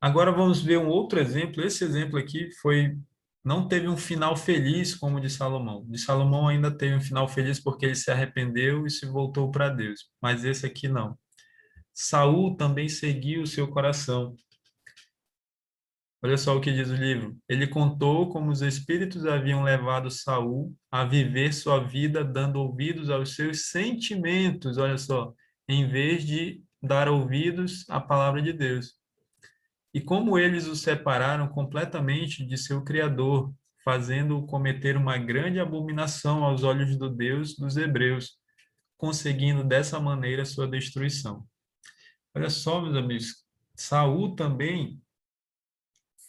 Agora vamos ver um outro exemplo. Esse exemplo aqui não teve um final feliz como o de Salomão. De Salomão ainda teve um final feliz porque ele se arrependeu e se voltou para Deus. Mas esse aqui não. Saul também seguiu o seu coração. Olha só o que diz o livro. Ele contou como os espíritos haviam levado Saul a viver sua vida dando ouvidos aos seus sentimentos, olha só, em vez de dar ouvidos à palavra de Deus. E como eles o separaram completamente de seu Criador, fazendo-o cometer uma grande abominação aos olhos do Deus dos Hebreus, conseguindo dessa maneira sua destruição. Olha só, meus amigos, Saul também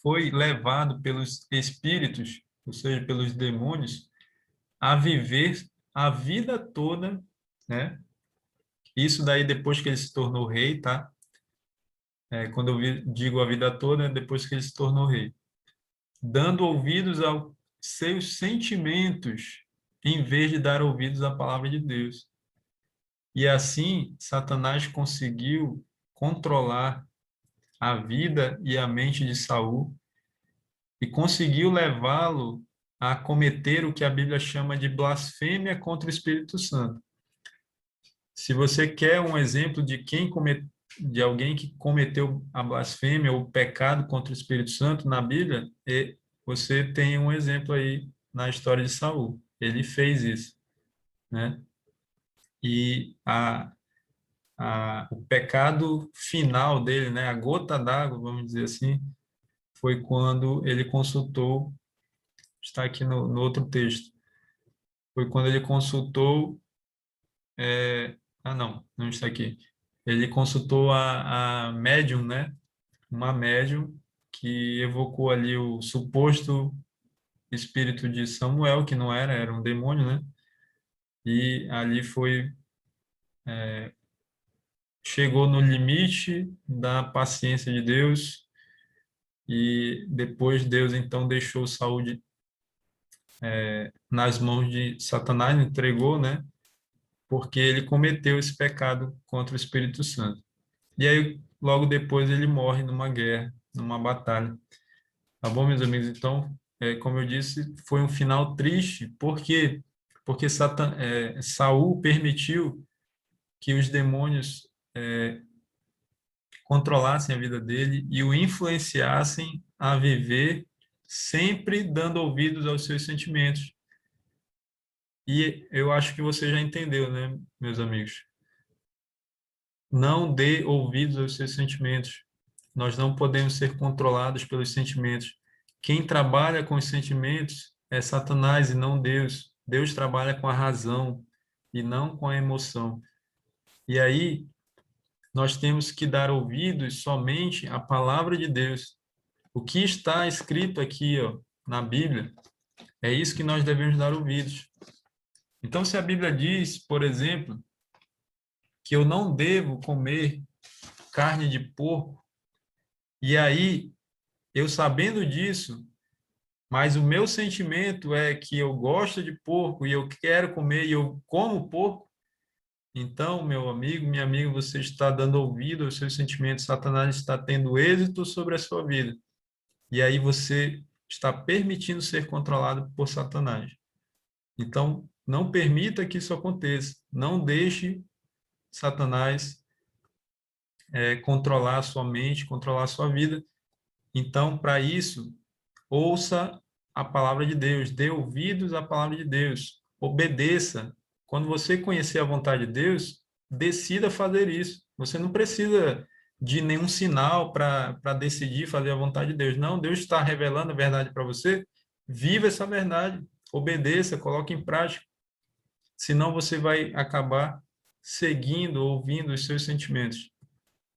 foi levado pelos espíritos, ou seja, pelos demônios, a viver a vida toda, né? Isso daí depois que ele se tornou rei, tá? Quando digo a vida toda, é depois que ele se tornou rei. Dando ouvidos aos seus sentimentos, em vez de dar ouvidos à palavra de Deus. E assim, Satanás conseguiu controlar a vida e a mente de Saul e conseguiu levá-lo a cometer o que a Bíblia chama de blasfêmia contra o Espírito Santo. Se você quer um exemplo de alguém que cometeu a blasfêmia ou o pecado contra o Espírito Santo na Bíblia, você tem um exemplo aí na história de Saul. Ele fez isso, né? E o pecado final dele, né, a gota d'água, vamos dizer assim, foi quando ele consultou, está aqui no outro texto, foi quando ele consultou, não está aqui, ele consultou a médium, né, uma médium que evocou ali o suposto espírito de Samuel, que não era um demônio, né, e ali chegou no limite da paciência de Deus, e depois Deus então deixou Saul nas mãos de Satanás, entregou, né? Porque ele cometeu esse pecado contra o Espírito Santo. E aí, logo depois, ele morre numa guerra, numa batalha. Tá bom, meus amigos? Então, como eu disse, foi um final triste. Por quê? Porque Saul permitiu que os demônios controlassem a vida dele e o influenciassem a viver sempre dando ouvidos aos seus sentimentos. E eu acho que você já entendeu, né, meus amigos? Não dê ouvidos aos seus sentimentos. Nós não podemos ser controlados pelos sentimentos. Quem trabalha com os sentimentos é Satanás e não Deus. Deus trabalha com a razão e não com a emoção. E aí, nós temos que dar ouvidos somente à palavra de Deus. O que está escrito aqui, ó, na Bíblia, é isso que nós devemos dar ouvidos. Então, se a Bíblia diz, por exemplo, que eu não devo comer carne de porco, e aí, eu sabendo disso, mas o meu sentimento é que eu gosto de porco e eu quero comer e eu como porco, então, meu amigo, minha amiga, você está dando ouvido aos seus sentimentos, Satanás está tendo êxito sobre a sua vida. E aí você está permitindo ser controlado por Satanás. Então, não permita que isso aconteça. Não deixe Satanás controlar a sua mente, controlar a sua vida. Então, para isso, ouça a palavra de Deus, dê ouvidos à palavra de Deus, obedeça. Quando você conhecer a vontade de Deus, decida fazer isso. Você não precisa de nenhum sinal para decidir fazer a vontade de Deus. Não, Deus está revelando a verdade para você. Viva essa verdade, obedeça, coloque em prática. Senão você vai acabar seguindo, ouvindo os seus sentimentos.